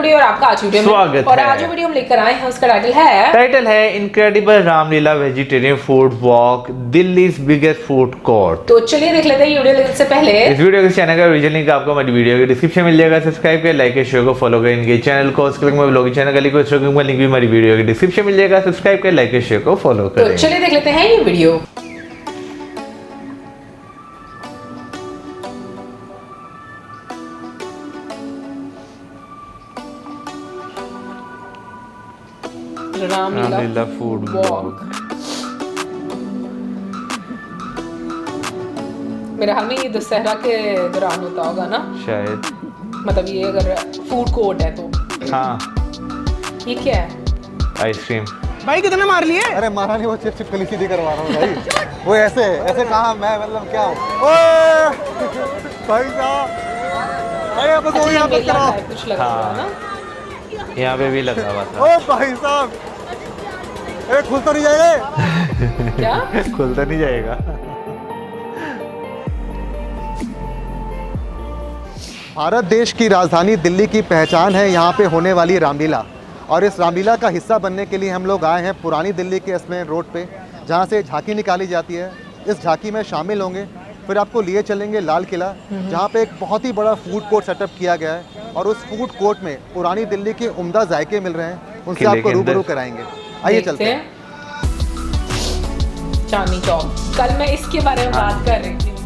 बड़ी और आपका आज वीडियो में। और आज जो वीडियो हम लेकर आए हैं उसका टाइटल है incredible Ramlila vegetarian food walk Delhi's biggest food court. तो चलिए देख लेते हैं ये वीडियो लेने से पहले इस वीडियो के चैनल का ओरिजिनल लिंक आपको हमारी वीडियो के डिस्क्रिप्शन मिल जाएगा। सब्सक्राइब करें, लाइक करें, शेयर को फॉलो करें इनके चैनल को। उसके लिंक में ब्लॉगिंग चैनल का लिंक भी हमारी वीडियो के डिस्क्रिप्शन मिल जाएगा। सब्सक्राइब करें, लाइक करें, शेयर को फॉलो करें। तो चलिए देख लेते हैं ये वीडियो। Ramlila food walk. मेरे हाल में ये दशहरा के दौरान होता होगा ना शायद, मतलब ये अगर फूड कोर्ट है तो। हाँ, ये क्या है? आइसक्रीम। भाई कितने मार लिए? अरे मारा नहीं, वो चिप चिप कली सीधी करवा रहा हूँ भाई। वो ऐसे ऐसे कहा मैं, मतलब क्या ओए भाई साहब, भाई आप तो यहाँ पे कराओ। कुछ लगा हुआ ना, यहाँ पे भी लगा हुआ था। ओ भाई साहब, ए खुलता नहीं जाएगा। क्या खुलता नहीं जाएगा? भारत देश की राजधानी दिल्ली की पहचान है यहाँ पे होने वाली रामलीला, और इस रामलीला का हिस्सा बनने के लिए हम लोग आए हैं पुरानी दिल्ली के एस्प्लेनेड रोड पे, जहाँ से झांकी निकाली जाती है। इस झांकी में शामिल होंगे, फिर आपको लिए चलेंगे लाल किला, जहाँ पे एक बहुत ही बड़ा फूड कोर्ट सेटअप किया गया है, और उस फूड कोर्ट में पुरानी दिल्ली के उम्दा जायके मिल रहे हैं, उनसे आपको रूबरू कराएंगे। आइए चलते हैं। चांदनी चौक, कल मैं इसके बारे में बात कर रही थी।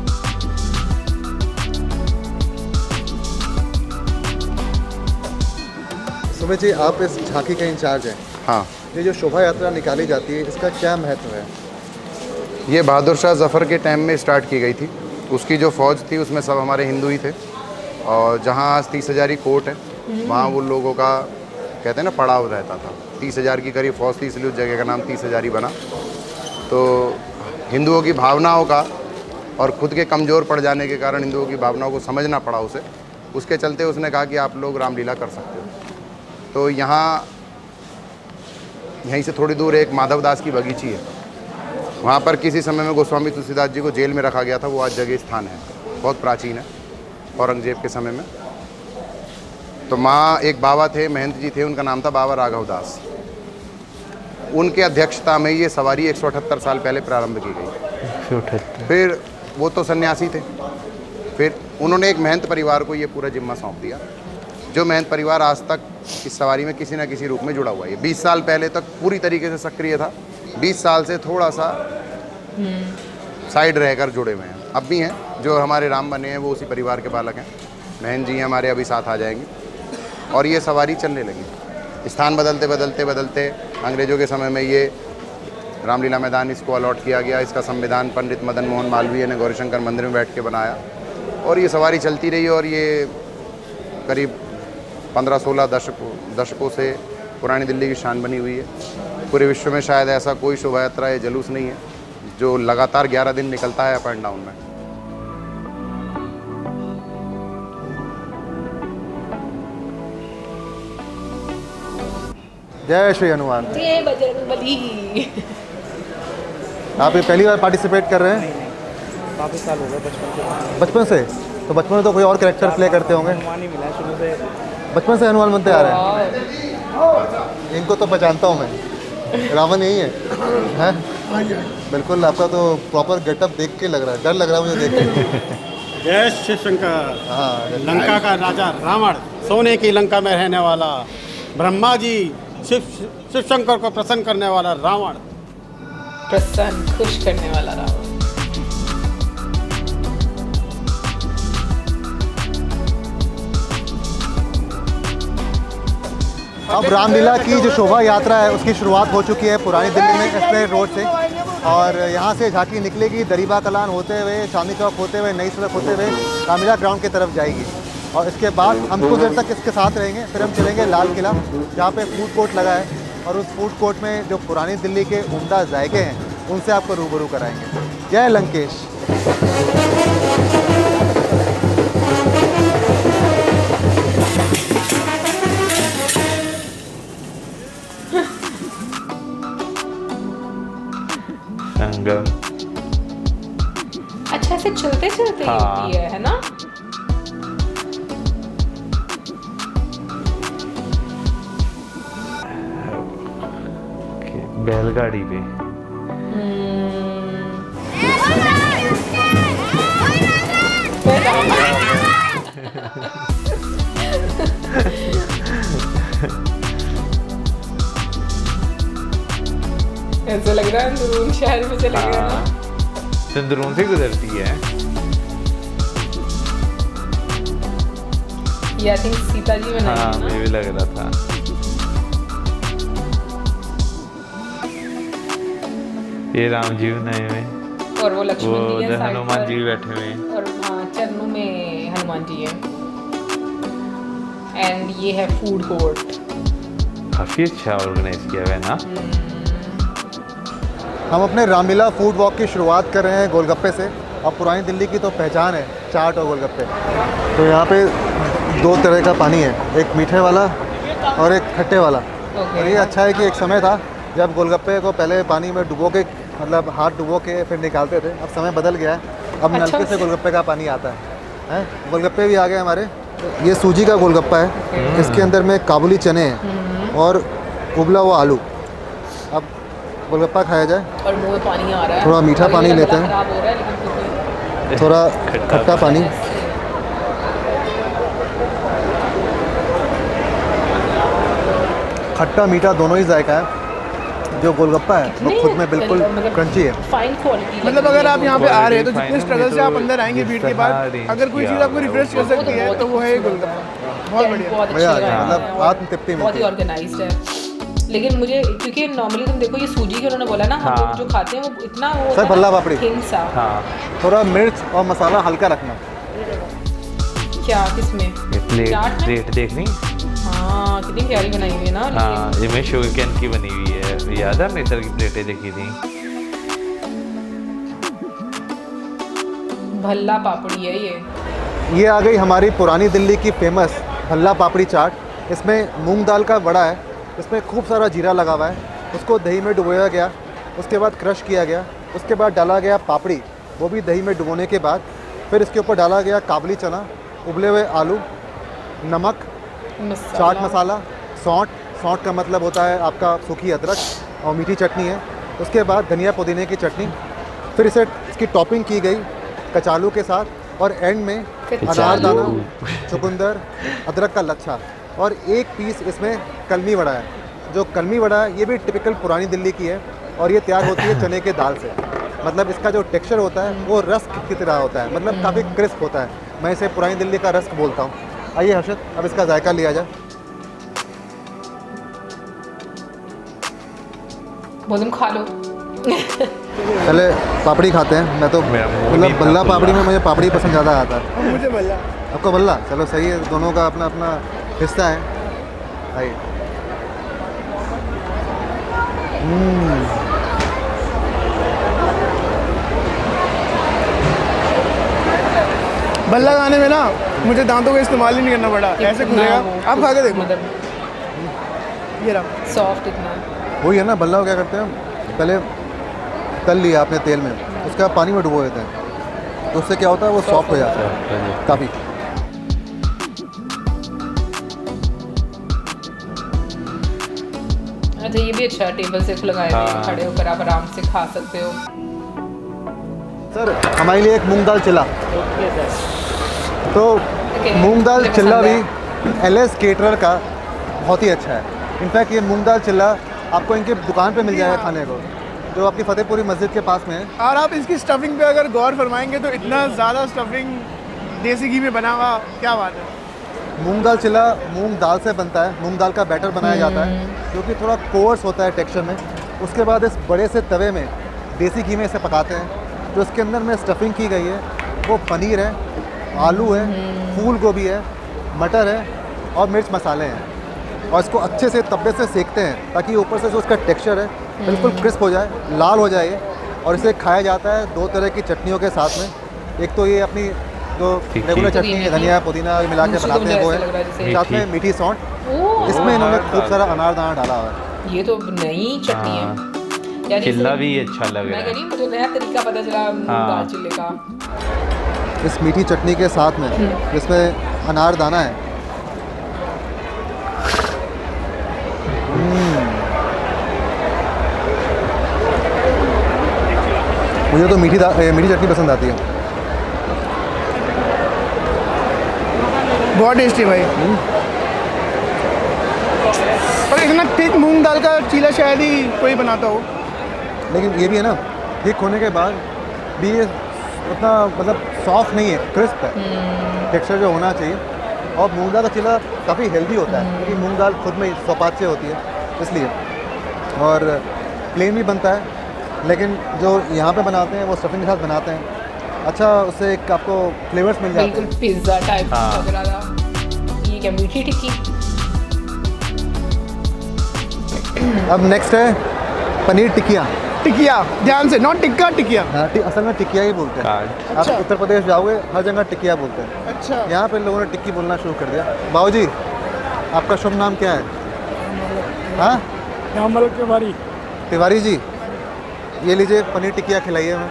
सुमित जी, आप इस झांकी के इंचार्ज हैं। हाँ, ये जो शोभा यात्रा निकाली जाती है, इसका क्या महत्व है? ये बहादुर शाह जफ़र के टाइम में स्टार्ट की गई थी। उसकी जो फ़ौज थी उसमें सब हमारे हिंदू ही थे, और जहाँ आज 30,000 कोर्ट है, वहाँ वो लोगों का कहते हैं ना पड़ाव रहता था। 30,000 की करीब फ़ौज थी, इसलिए उस जगह का नाम 30,000 बना। तो हिंदुओं की भावनाओं का और ख़ुद के कमज़ोर पड़ जाने के कारण हिंदुओं की भावनाओं को समझना पड़ा उसे। उसके चलते उसने कहा कि आप लोग रामलीला कर सकते हो। तो यहीं से थोड़ी दूर एक माधवदास की बगीची है, वहाँ पर किसी समय में गोस्वामी तुलसीदास जी को जेल में रखा गया था। वो आज जगह स्थान है, बहुत प्राचीन है, औरंगजेब के समय में। तो माँ एक बाबा थे, महंत जी थे, उनका नाम था बाबा राघव दास। उनके अध्यक्षता में ये सवारी 178 साल पहले प्रारंभ की गई। फिर वो तो सन्यासी थे, फिर उन्होंने एक महंत परिवार को ये पूरा जिम्मा सौंप दिया, जो महंत परिवार आज तक इस सवारी में किसी न किसी रूप में जुड़ा हुआ है। 20 साल पहले तक पूरी तरीके से सक्रिय था, 20 साल से थोड़ा सा साइड रहकर जुड़े हुए हैं। अब भी हैं, जो हमारे राम बने हैं वो उसी परिवार के बालक हैं। महंत जी हमारे अभी साथ आ जाएंगे, और ये सवारी चलने लगी। स्थान बदलते बदलते बदलते अंग्रेज़ों के समय में ये रामलीला मैदान इसको अलॉट किया गया। इसका संविधान पंडित मदन मोहन मालवीय ने गौरीशंकर मंदिर में बैठ के बनाया, और ये सवारी चलती रही, और ये करीब 15-16 दशकों से पुरानी दिल्ली की शान बनी हुई है। पूरे विश्व में शायद ऐसा कोई शोभा यात्रा या जुलूस नहीं है जो लगातार 11 दिन निकलता है अप एंड डाउन में। जय श्री हनुमान। ये बजरंगबली। आप ये पहली बार पार्टिसिपेट कर रहे हैं? काफ़ी साल हो गए, बचपन से? तो बचपन में तो कोई और कैरेक्टर प्ले करते होंगे? हनुमान ही मिला है शुरू से। बचपन से हनुमान बनते आ रहे हैं? इनको तो पहचानता हूँ मैं, रावण यही है? बिल्कुल, आपका तो प्रॉपर गेटअप देख के लग रहा है, डर लग रहा है मुझे देख के। जय शिव शंकर। हाँ, लंका का राजा रावण, सोने की लंका में रहने वाला, ब्रह्मा जी शिव शंकर को प्रसन्न करने वाला रावण, प्रसन्न खुश करने वाला रावण। अब रामलीला की जो शोभा यात्रा है उसकी शुरुआत हो चुकी है पुरानी दिल्ली में एस्प्लेनेड रोड से, और यहाँ से झांकी निकलेगी, दरीबा कलान होते हुए, चांदनी चौक होते हुए, नई सड़क होते हुए रामलीला ग्राउंड की तरफ जाएगी। और इसके बाद हम कुछ देर तक इसके साथ रहेंगे, फिर हम चलेंगे लाल किला, जहाँ पे फूड कोर्ट लगा है, और उस फूड कोर्ट में जो पुरानी दिल्ली के उम्दा जायके हैं उनसे आपको रूबरू कराएंगे। जय लंकेश। अच्छा, ऐसे चलते चलते होती है ना? बैलगाड़ी पे। ऐसा लग रहा है अंदरून शहर में चले गए ना। अंदरून से गुजरती है। ये आई थिंक सीता जी बनाई हाँ है ना। मुझे भी लग रहा था। ये राम जी बनाए हुए, और वो लक्ष्मण वो जी है साइड हनुमान पर। जी भी बैठे हुए हैं। और हाँ चरणों में हनुमान जी है। एंड ये है फूड कोर्ट। काफी अच्छा ऑर्गेनाइज किया हुआ है ना। हम अपने रामलीला फूड वॉक की शुरुआत कर रहे हैं गोलगप्पे से। अब पुरानी दिल्ली की तो पहचान है चाट और गोलगप्पे। तो यहाँ पे दो तरह का पानी है, एक मीठे वाला और एक खट्टे वाला। और ये अच्छा है कि एक समय था जब गोलगप्पे को पहले पानी में डुबो के, मतलब हाथ डुबो के फिर निकालते थे। अब समय बदल गया है, अब अच्छा, नलके से गोलगप्पे का पानी आता है। गोलगप्पे भी आ गए हमारे। ये सूजी का गोलगप्पा है, इसके अंदर में काबुली चने हैं और उबला हुआ आलू। अब गोलगप्पा खाया जाए। और मुंह में पानी आ रहा है। थोड़ा मीठा और ये पानी गला लेते हैं। खराब हो रहा है लेकिन फिर भी थोड़ा खट्टा पानी। खट्टा मीठा दोनों ही जायका है। जो गोलगप्पा है वो खुद में बिल्कुल क्रंची है। Fine quality. मतलब अगर आप यहाँ पे आ रहे हैं तो Quality जितने fine स्ट्रगल से है, आप तो अंदर आएंगे जिस भीड़ के तरह बाद, arrange अगर कोई किया चीज़ आपको हुआ है, रिफ्रेश कर वो सकती है तो वो है ये गोलगप्पा। बहुत बढ़िया। बहुत मज़ा आ अच्छी गया, लगा मतलब है और आत्मतृप्ति बहुत मिलती ही है। ऑर्गेनाइज्ड है। लेकिन मुझे क्योंकि नॉर्मली तुम देखो ये सूजी के उन्होंने बोला ना हम लोग हाँ। जो खाते हैं वो इतना वो सर, भल्ला पापड़ी। थिन सा। हाँ थोड़ा मिर्च और मसाला हल्का रखना। क्या किसमें? ये प्लेट चाट में? प्लेट देखनी। हाँ कितनी प्यारी बनाई हुई है ना। हाँ ये में शुगर कैन की बनी हुई है। याद है हमने इस तरह की प्लेटें देखी थी। भल्ला पापड़ी है ये आ गई हमारी पुरानी दिल्ली की फेमस भल्ला पापड़ी चाट। इसमें मूंग दाल का वड़ा है, इसमें खूब सारा जीरा लगा हुआ है। उसको दही में डुबोया गया, उसके बाद क्रश किया गया, उसके बाद डाला गया पापड़ी, वो भी दही में डुबोने के बाद फिर इसके ऊपर डाला गया काबुली चना, उबले हुए आलू, नमक, चाट मसाला, सौंठ का मतलब होता है आपका सूखी अदरक, और मीठी चटनी है। उसके बाद धनिया पुदीने की चटनी। फिर इसे इसकी टॉपिंग की गई कचालू के साथ, और एंड में अनारदाना, चुकंदर, अदरक का लच्छा, और एक पीस इसमें कलमी वड़ा है। जो कलमी वड़ा है ये भी टिपिकल पुरानी दिल्ली की है, और ये तैयार होती है चने के दाल से। मतलब इसका जो टेक्सचर होता है वो रस्क की तरह होता है, मतलब काफ़ी क्रिस्प होता है। मैं इसे पुरानी दिल्ली का रस्क बोलता हूँ। आइए हर्षद, अब इसका जायका लिया जाए। तुम खा लो। पहले पापड़ी खाते हैं। मैं तो मेरा मुंह मतलब नहीं बल्ला था पापड़ी में खुला। मुझे पापड़ी पसंद ज़्यादा आता है। और मुझे भल्ला। आपको बल्ला? चलो सही है, दोनों का अपना अपना हिस्सा है। आइए। भल्ला खाने में ना मुझे दांतों का इस्तेमाल ही नहीं करना पड़ा, ऐसे खुलेगा। आप खा के देखो। मतलब ये रहा। सॉफ्ट इतना। वही है ना, बल्ला को क्या करते हैं, पहले तल लिया आपने तेल में, उसके बाद पानी में डुबो देते हैं, तो उससे क्या होता है वो सॉफ्ट हो जाता है काफ़ी। अच्छा ये भी अच्छा है, टेबल से लगाए हुए हैं, हाँ। खड़े होकर आप आराम से खा सकते हो। सर हमारे लिए एक मूंग दाल चिल्ला। तो मूंग दाल मुझे चिल्ला पसंद भी LS केटरर का बहुत ही अच्छा है। इनफैक्ट ये मूंग दाल चिल्ला आपको इनके दुकान पे मिल जाएगा खाने को, जो आपकी फतेहपुरी मस्जिद के पास में है। और आप इसकी स्टफिंग पे अगर गौर फरमाएंगे तो इतना ज़्यादा स्टफिंग देसी घी में बना हुआ, क्या बात है। मूंग दाल चिल्ला मूंग दाल से बनता है, मूंग दाल का बैटर बनाया जाता है जो कि थोड़ा कोर्स होता है टेक्सचर में। उसके बाद इस बड़े से तवे में देसी घी में इसे पकाते हैं। जो इसके अंदर में स्टफिंग की गई है वो पनीर है, आलू है, फूल गोभी है, मटर है और मिर्च मसाले हैं। और इसको अच्छे से तवे से सेकते हैं ताकि ऊपर से जो उसका टेक्सचर है बिल्कुल क्रिस्प हो जाए, लाल हो जाए। और इसे खाया जाता है दो तरह की चटनियों के साथ में। एक तो ये अपनी जो तीखी। रेगुलर चटनी है, धनिया पुदीना मिला के मुझे तो बनाते हैं वो ऐसा लग रहा है है, जैसे- साथ में मीठी सौंठ। ओह, इसमें इन्होंने हाँ, खूब सारा अनारदाना डाला हुआ है। ये तो नई चटनी है यार। चिल्ला इसे- भी अच्छा लग मैं रहा कह है। रही हूँ मुझे नया तरीका पता चला मूंग हाँ। दाल चिल्ले का। इस मीठी चटनी के साथ में जिसमें अनारदाना है। मुझे तो मीठी चटनी पसंद आती है। बहुत टेस्टी भाई। पर इतना थिक मूंग दाल का चीला शायद ही कोई बनाता हो। लेकिन ये भी है ना, थिक होने के बाद भी ये उतना मतलब सॉफ्ट नहीं है, क्रिस्प है टेक्सचर जो होना चाहिए। और मूंग दाल का चीला काफ़ी हेल्दी होता है क्योंकि मूंग दाल खुद में सौपाच से होती है इसलिए, और प्लेन भी बनता है। लेकिन जो यहाँ पे बनाते हैं वो स्टफिंग के साथ बनाते हैं, अच्छा उससे एक आपको फ्लेवर्स मिल जाते हैं। बिल्कुल पिज्ज़ा टाइप हाँ। लग रहा था। ये क्या मीठी टिक्की? अब नेक्स्ट है पनीर टिकिया। टिकिया, ध्यान से, नॉट टिक्का, टिकिया। हाँ, असल में टिकिया ही बोलते हैं। काट। आप उत्तर प्रदेश जाओगे हर जगह टिकिया बोलते हैं। अच्छा। यहाँ पे लोगों ने टिक्की बोलना शुरू कर दिया। बाबूजी आपका शुभ नाम क्या है? हाँ, तिवारी। तिवारी जी, ये लीजिए पनीर टिकिया खिलाइए हमें।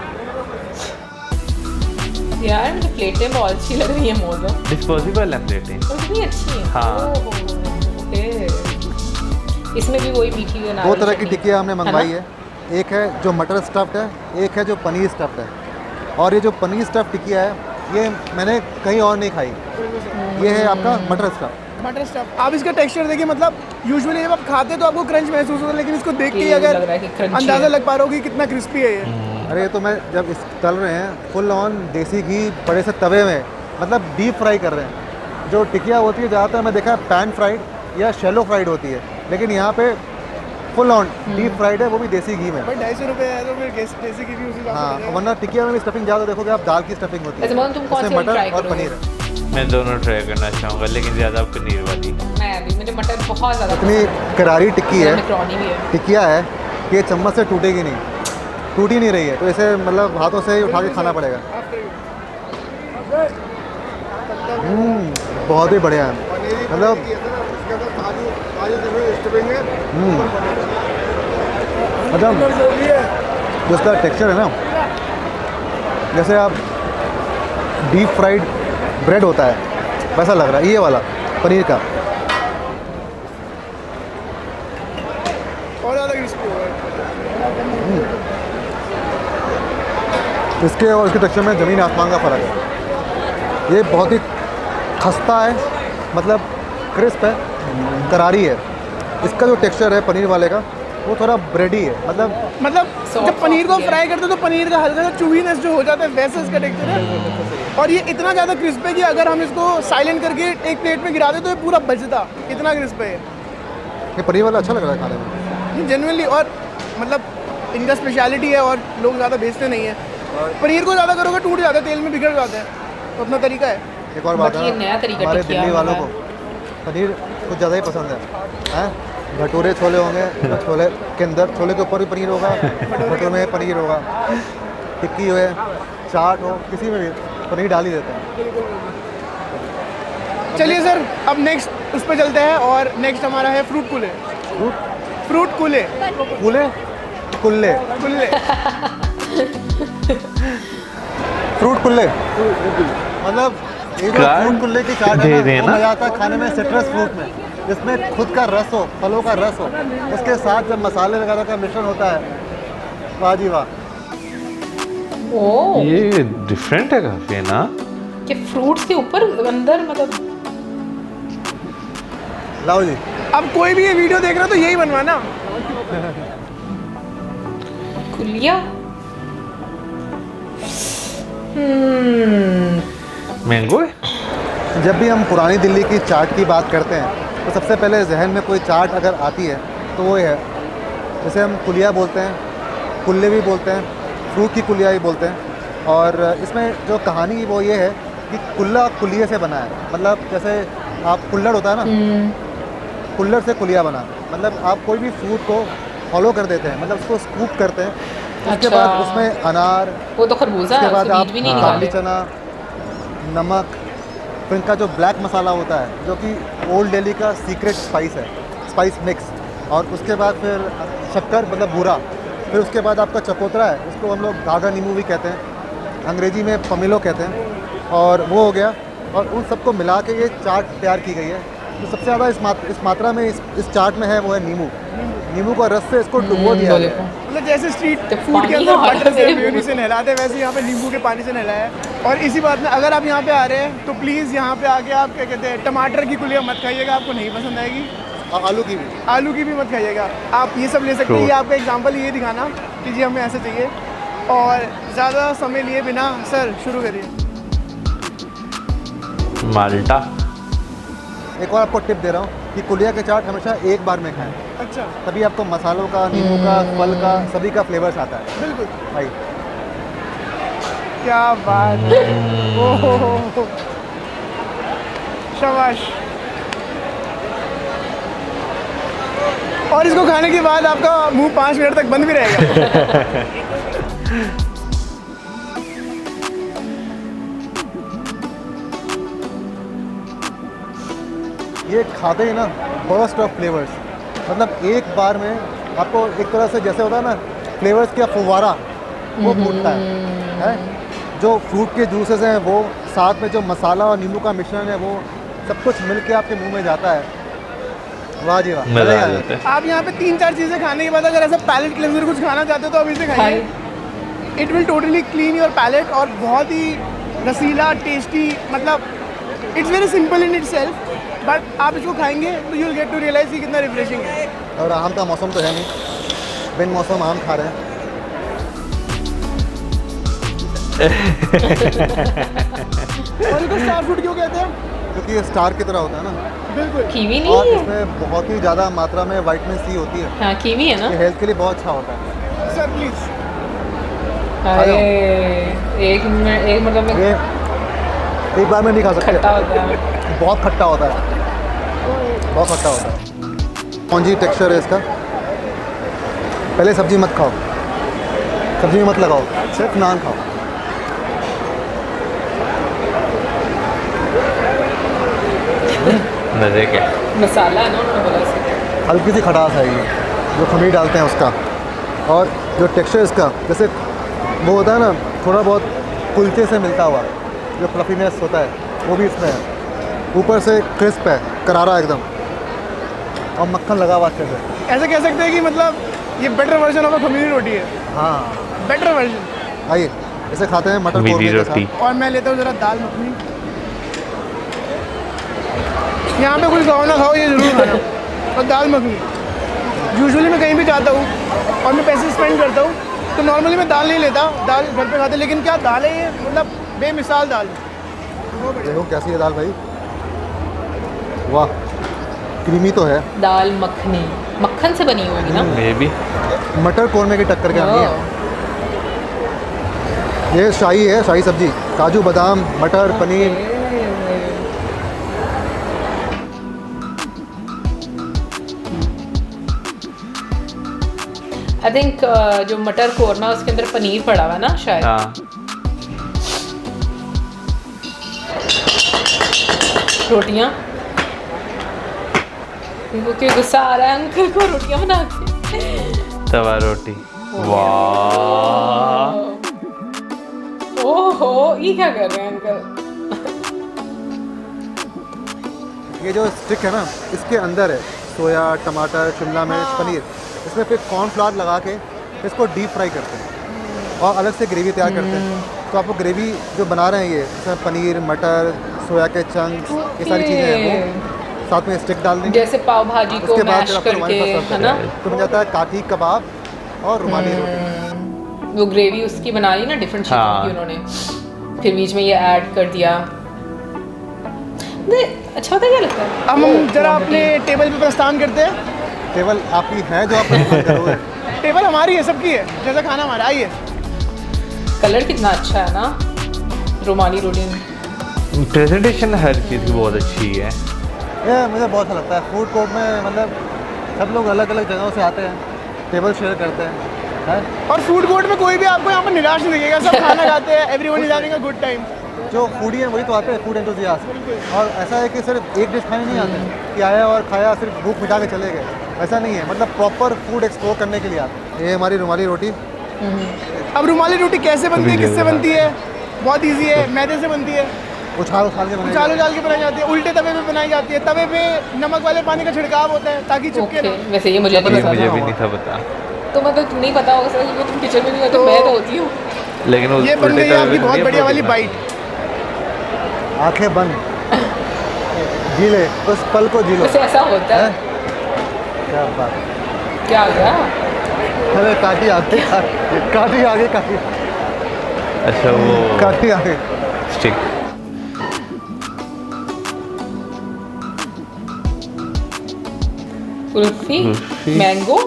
यार मुझे प्लेटें बहुत अच्छी लग रही है मोमो। डिस्पोजेबल है प्लेटें। और कितनी अच्छी है। हाँ। ओके। इसमें भी वही मीठी हुई दो तरह की टिकिया हमने मंगवाई है, एक है जो मटर स्टफ्ड है, एक है जो पनीर स्टफ्ड है। और ये जो पनीर स्टफ्ड टिकिया है ये मैंने कहीं और नहीं खाई, ये है आपका मटर स्टफ्ड। मटर स्टफ। आप इसका टेक्सचर देखिए, मतलब यूजुअली जब आप खाते तो आपको क्रंच महसूस होता है, लेकिन इसको देख के ही ये अगर लग रहा है कि crunchy अंदाज़ा है। लग पा रहा हो कि कितना क्रिस्पी है ये। अरे ये तो मैं जब इस तल रहे हैं फुल ऑन देसी घी बड़े से तवे में, मतलब डीप फ्राई कर रहे हैं। जो टिकिया होती है ज़्यादातर मैं देखा है पैन फ्राइड या शैलो फ्राइड होती है, लेकिन यहाँ पे फुल ऑन डीप फ्राइड है, वो भी देसी घी में। भाई 250 रुपये है तो फिर देसी की भी उसी हिसाब से हाँ, मिलेगा। वरना टिकिया में भी स्टफिंग ज़्यादा देखोगे आप, दाल की स्टफिंग होती वैसे है, मोहन, तुम कौन उसमें सी मटर try और करोगे? पनीर है। मैं दोनों ट्राई करना चाहूँगा, लेकिन ज़्यादा पनीर वाली। मैं भी, मुझे मटर बहुत ज़्यादा इतनी करारी टिक्की है, मैक्रोनी भी है। टिकिया है कि ये चम्मच से टूटेगी नहीं, टूट ही नहीं रही है, तो इसे मतलब हाथों से ही उठा के खाना पड़ेगा। बहुत ही बढ़िया है, मतलब मतलब जो इसका टेक्सचर है ना, जैसे आप डीप फ्राइड ब्रेड होता है वैसा लग रहा है ये वाला पनीर का। और ज़्यादा क्रिस्पी होगा। इसके और इसके टेक्सचर में ज़मीन आसमान का फ़र्क है। ये बहुत ही खस्ता है, मतलब क्रिस्प है, करारी है। इसका जो टेक्सचर है पनीर वाले का वो थोड़ा ब्रेडी है, मतलब जब पनीर को soft फ्राई करते हो तो पनीर का हल्का सा चूहीनेस जो हो जाता है वैसे इसका टेक्सचर है। और ये इतना ज़्यादा क्रिस्प है कि अगर हम इसको साइलेंट करके एक प्लेट में गिरा दे तो ये पूरा बचता, इतना क्रिस्प है ये पनीर वाला अच्छा लग रहा है खाने में ये जेन्युइनली। और मतलब इनका स्पेशलिटी है और लोग ज़्यादा बेचते नहीं हैं। पनीर को ज़्यादा करोगे टूट जाता है, तेल में बिगड़ जाता है, तो अपना तरीका है। एक और बात बाकी ये है, नया तरीका हमारे टिकिया दिल्ली वालों को है। पनीर कुछ ज़्यादा ही पसंद है। भटूरे छोले होंगे तो छोले के अंदर, छोले के ऊपर भी पनीर होगा, भटूरे में पनीर होगा, टिक्की हो, चाट हो, किसी में भी पनीर डाल ही देते हैं। चलिए सर, अब नेक्स्ट उस पर चलते हैं और नेक्स्ट हमारा है फ्रूट कुले। फ्रूट कुले कुले कुल्ले कुल्ले फ्रूट कुल्ले मतलब ये जो कार्ड फ्रूट कुल्ले की चाट दे है ना, देना। वो मज़ा आता है खाने में सिट्रस फ्रूट में, जिसमें खुद का रस हो, फलों का रस हो, उसके साथ जब मसाले वगैरह का मिश्रण होता है, वाह जी वाह। ओह, ये डिफरेंट है काफ़ी, है ना? कि फ्रूट्स के ऊपर अंदर मतलब लाओ जी, अब कोई भी ये वीडियो देख रहा है तो यही बनवाना। कुलिया। मैंगो है? जब भी हम पुरानी दिल्ली की चाट की बात करते हैं तो सबसे पहले जहन में कोई चाट अगर आती है तो वो है, जैसे हम कुलिया बोलते हैं, कुल्ले भी बोलते हैं, फ्रूट की कुलिया भी बोलते हैं। और इसमें जो कहानी वो ये है कि कुल्ला कुलिये से बना है, मतलब जैसे आप कुल्लड़ होता है ना, कुल्लड़ से कुलिया बना, मतलब आप कोई भी फ्रूट को फॉलो कर देते हैं, मतलब उसको स्कूप करते हैं, उसके अच्छा। बाद उसमें अनार, वो तो खरबूजा है, उसके बाद उसके आप बीज भी नहीं काबली निकाले। चना, नमक, फिर इनका जो ब्लैक मसाला होता है जो कि ओल्ड दिल्ली का सीक्रेट स्पाइस है, स्पाइस मिक्स, और उसके बाद फिर शक्कर मतलब बूरा, फिर उसके बाद आपका चकोतरा है, उसको हम लोग गाढ़ा नींबू भी कहते हैं, अंग्रेजी में पमेलो कहते हैं, और वो हो गया। और उन सबको मिला के ये चाट तैयार की गई है। तो सबसे ज़्यादा इस मात्रा में इस चाट में है वो है नींबू। नींबू का रस से इसको डुबो दिया गया है। मतलब जैसे स्ट्रीट तो फूड के पानी अंदर आ रहा बटर से है। मेयोनीज से नहलाते हैं, वैसे यहाँ पे नींबू के पानी से नहलाया है। और इसी बात में अगर आप यहाँ पे आ रहे हैं तो प्लीज़ यहाँ पे आके आप क्या कहते हैं टमाटर की कुलिया मत खाइएगा, आपको नहीं पसंद आएगी। आलू की भी। आलू की भी मत खाइएगा, आप ये सब ले सकते हैं। ये आपका एग्जांपल ये दिखाना कि जी हमें ऐसे चाहिए। और ज़्यादा समय लिए बिना सर शुरू करिए। माल्टा। एक और आपको टिप दे रहा हूँ कि कुलिया के चाट हमेशा एक बार में खाएं, अच्छा, तभी आपको मसालों का, नींबू का, फल का, सभी का फ्लेवर्स आता है बिल्कुल, भाई। क्या बात है। ओहो, शाबाश। और इसको खाने के बाद आपका मुंह 5 मिनट तक बंद भी रहेगा। ये खाते ही ना बर्स्ट ऑफ फ्लेवर्स, मतलब एक बार में आपको एक तरह से जैसे होता है ना फ्लेवर्स का फुवारा, वो फूटता है। जो फ्रूट के जूसेस हैं वो, साथ में जो मसाला और नींबू का मिश्रण है, वो सब कुछ मिल के आपके मुंह में जाता है। वाह जी वाह, मजा आ जाता है। आप यहाँ पे 3-4 चीज़ें खाने के बाद अगर ऐसा पैलेट क्लेंजर कुछ खाना चाहते हो तो अभी से खाइए। It will totally clean your palate और बहुत ही रसीला, टेस्टी, मतलब it's very simple in itself, but आप इसको खाएंगे तो you will get to realise कि कितना रिफ्रेशिंग है। और आम का मौसम तो है नहीं, बिन मौसम आम खा रहे हैं। और इसको स्टार फ्रूट क्यों कहते हैं? क्योंकि ये स्टार की तरह होता है ना, बिल्कुल। कीवी और नहीं है? इसमें बहुत ही ज़्यादा मात्रा में विटामिन सी होती है, हाँ कीवी है ना। ये हेल्थ के लिए बहुत अच्छा होता है। Sir please. अरे एक मतलब में ये एक बार में नहीं खा सकते, खट्टा होता है। बहुत खट्टा होता है, बहुत खट्टा होता है। स्पॉन्जी टेक्सचर है इसका। पहले सब्जी मत खाओ, सब्जी में मत लगाओ, सिर्फ नान खाओ। मजे के। मसाला है ना उन्होंने बोला से। हल्की सी खटास आएगी जो खमीर डालते हैं उसका, और जो टेक्सचर इसका जैसे वो होता है ना थोड़ा बहुत कुलचे से मिलता हुआ, जो फ्लफीनेस होता है वो भी इसमें है। ऊपर से क्रिस्प है, करारा एकदम, और मक्खन लगा हुआ अच्छे से। ऐसा कह सकते हैं कि मतलब ये बेटर वर्जन ऑफ खमीरी रोटी है, हाँ, बेटर वर्जन। आइए इसे खाते हैं मटर मीठी कोरमे के रोटी। साथ। और मैं लेता हूँ ज़रा दाल मखनी। यहाँ पे कुछ खाओ ना खाओ, ये ज़रूर खाना। और दाल मखनी यूजुअली मैं कहीं भी जाता हूँ और मैं पैसे स्पेंड करता हूँ तो नॉर्मली मैं दाल नहीं लेता, दाल घर पे खाते, लेकिन क्या दाल है ये, मतलब बेमिसाल दाल। देखो कैसी है दाल भाई, वाह, क्रीमी तो है। दाल मखनी मक्खन से बनी होगी ना। मे भी। मटर कोरमे की टक्कर क्या नहीं है। ओह, ये शाही है, शाही सब्जी, काजू बादाम मटर पनीर। आई थिंक जो मटर कोरमा है उसके अंदर पनीर पड़ा हुआ है ना शायद। हाँ। रोटियां, इनको क्यों गुस्सा आ रहा है अंकल को रोटियां बना के। तवा रोटी। वाह। ओहो, ये क्या कर रहे हैं अंकल? ये जो स्टिक है ना, इसके अंदर है सोया, टमाटर, शिमला मिर्च, पनीर। इसमें फिर कॉर्नफ्लावर लगा के इसको डीप फ्राई करते हैं और अलग से ग्रेवी तैयार करते हैं। तो आपको ग्रेवी जो बना रहे हैं ये, इसमें पनीर, मटर, सोया के चंक्स, ये सारी चीज़ें हैं, वो साथ में स्टिक डाल देंगे। जैसे पाव भाजी को उसके बाद मैश फिर आपको करके, हमारे पास है ना। तो बन जाता है काठी कबाब और रुमाली रोटी। वो ग्रेवी उसकी बना ली ना डिफरेंट चीज़ों हाँ। की उन्होंने, फिर बीच में ये ऐड कर दिया। अच्छा होता है, क्या लगता है? अब हम जरा अपने टेबल पे प्रस्थान करते हैं। टेबल आपकी है जो आप पसंद करोगे। टेबल हमारी है, सबकी है, जैसा खाना हमारा। आइए। कलर कितना अच्छा है ना रुमाली रोटी। प्रेजेंटेशन हर चीज़ की बहुत अच्छी है। ये मुझे बहुत अच्छा लगता है। फूड कोर्ट में मतलब सब लोग अलग अलग जगहों से आते हैं, टेबल शेयर करते हैं। और फूड कोर्ट में कोई भी आपको यहाँ पर निराश नहीं दिखेगा, सब खाना खाते हैं, everyone is having a good time. जो फूडी हैं वही तो आते हैं, फूड एंथुसियास्ट। और ऐसा है कि सिर्फ एक डिश खाने नहीं आते कि आया और खाया, सिर्फ भूख मिटा के चले गए, ऐसा नहीं है। मतलब प्रॉपर फूड एक्सप्लोर करने के लिए आते हैं। ये हमारी रुमाली रोटी। अब रुमाली रोटी कैसे बनती है, किससे बनती है? बहुत इजी है, मैदे से बनती है। उछाल उछाल के बनाई उछाल उछाल के बनाई जाती है, उल्टे तवे पे बनाई जाती है। तवे पे नमक वाले पानी का छिड़काव होता है ताकि चिपके ओके ना। वैसे ये मुझे नहीं ये पता मुझे था। भी नहीं था पता, तो मतलब नहीं पता होगा सर क्योंकि तुम किचन में नहीं होते, मैं तो होती हूँ। लेकिन उस ये बन उल्टे गई है तवे आपकी पे बहुत नहीं बढ़िया है, वाली प्रोटीन बाइट। आंखें बंद, जी ले उस पल को जी लो। वैसे ऐसा होता है। क्या बात, क्या हो गया? अरे काटी आगे, काटी आगे, काटी है। अच्छा वो काटी आगे। स्टिक, कुल्फी, कुल्फी। मैंगो,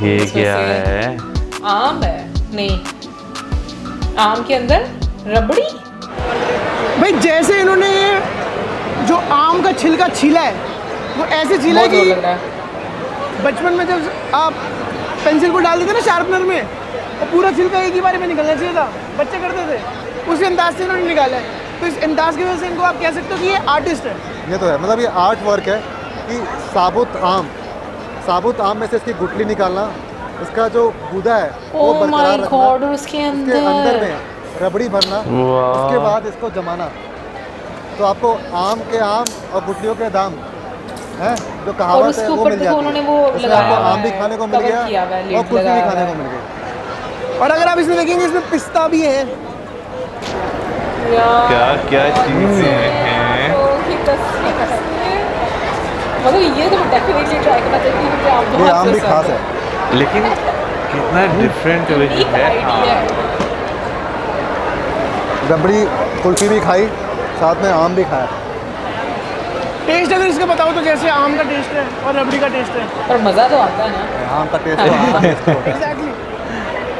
ये इसमें क्या से- है? आम है, नहीं आम के अंदर रबड़ी। भाई जैसे इन्होंने जो आम का छिलका छीला है वो ऐसे छीला है बहुत जोर कि लग रहा है। बचपन में जब आप पेंसिल को डाल देते ना शार्पनर में और पूरा छिलका एक ही बार में निकलना चाहिए था, बच्चे करते थे, उसी अंदाज से इन्होंने निकाला है। तो इस अंदाज की वजह से इनको आप कह सकते हो कि ये आर्टिस्ट है। ये तो है, मतलब ये आर्ट वर्क है कि साबुत आम में से इसकी गुठली निकालना, इसका जो गूदा है वो ओह बरकरार माय रखना, गॉड, और उसके उसके अंदर अंदर में रबड़ी भरना, वाह। उसके बाद इसको जमाना। तो आपको आम के आम और गुठलियों के दाम है जो और कहावत उसके है वो ऊपर मिल देखो जाती उन्होंने है। वो इसमें लगाया आपको हुआ आम भी है, खाने को मिल cover गया किया हुआ है, और lid कुल्फी भी लगाया खाने हुआ को है। मिल गई। और अगर आप इसमें देखेंगे इसमें पिस्ता भी है। यार, क्या क्या चीजें हैं? तो ये तस्वीर मतलब ये तो डेफिनेटली ट्राई करना चाहिए क्योंकि आम ये बहुत आम भी पसंद खास है। है। लेकिन कितना डिफरेंट वेज Unique है। idea है। रबड़ी कुल्फी भी खाई, साथ में आम भी खाया। टेस्ट अगर इसका बताओ तो जैसे आम का टेस्ट है और रबड़ी का टेस्ट है। पर मज़ा तो आता है ना। आम का टेस्ट तो आम का टेस्ट होता है। एग्जैक्टली।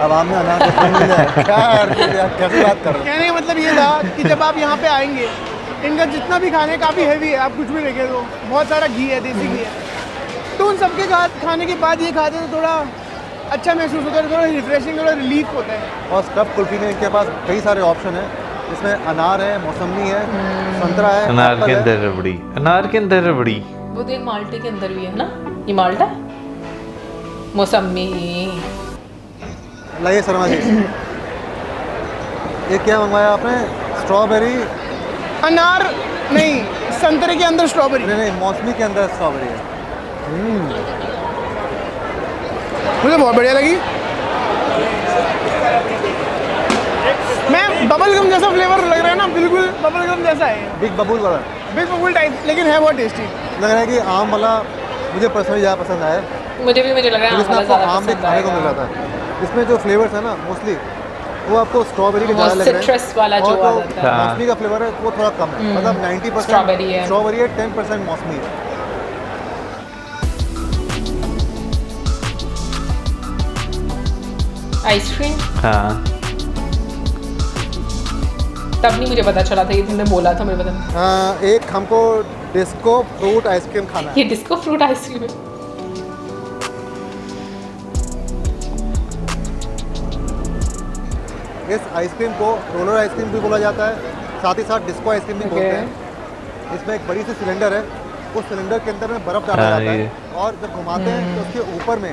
अब आम में अनार तो मिल जाए। क्या यार, कैसी बात कर रहे हो? कहने का मतलब ये था कि जब आप यहाँ पे आएंगे इनका जितना भी खाने काफ़ी हैवी है, आप कुछ भी देखें तो बहुत सारा घी है, देसी घी है। तो उन सबके खाने के बाद ये खाते तो थोड़ा अच्छा महसूस होता है, थोड़ा रिफ्रेशिंग, थोड़ा रिलीफ होता है। और स्टफ कुल्फी में इनके पास कई सारे ऑप्शन हैं, इसमें अनार है, मौसमी है, संतरा है, अनार एप्पल के है। अंदर रबड़ी, अनार के अंदर रबड़ी। वो तो एक माल्टे के अंदर भी है ना, ये माल्टा है? मौसमी। लाइए शर्मा जी, ये क्या मंगवाया आपने? स्ट्रॉबेरी? अनार नहीं, संतरे के अंदर स्ट्रॉबेरी। नहीं, मौसमी के अंदर स्ट्रॉबेरी है। मुझे बहुत बढ़िया लगी। मैं बबल गम जैसा फ्लेवर लग रहा है ना, बिल्कुल बबल गम जैसा है, बिग बबूल वाला बिग बबुल टाइप, लेकिन है बहुत टेस्टी। लग रहा है कि आम वाला मुझे पर्सनली ज़्यादा पसंद आया, मुझे लग रहा है क्योंकि इसमें आम आपको वाला आम भी ज़्यादा खाने को मिल पसंद रहा आएगा। था। इसमें जो फ्लेवर्स है ना मोस्टली वो आपको स्ट्रॉबेरी के वो ज़्यादा लग रहे हैं, citrus वाला जो और आ जाता है। मौसमी का फ्लेवर है वो थोड़ा कम है, मतलब 90% स्ट्रॉबेरी है। स्ट्रॉबेरी है, 10% मौसमी है। आइसक्रीम हाँ, तब नहीं मुझे पता चला था, ये तुमने बोला था मुझे पता। एक हमको डिस्को फ्रूट आइसक्रीम खाना है। ये डिस्को फ्रूट आइसक्रीम है। इस आइसक्रीम को रोलर आइसक्रीम भी बोला जाता है, साथ ही साथ डिस्को आइसक्रीम भी बोलते हैं। इसमें एक बड़ी सी सिलेंडर है, उस सिलेंडर के अंदर में बर्फ़ डाला हाँ, जाता है ये। और जब घुमाते हैं तो उसके ऊपर में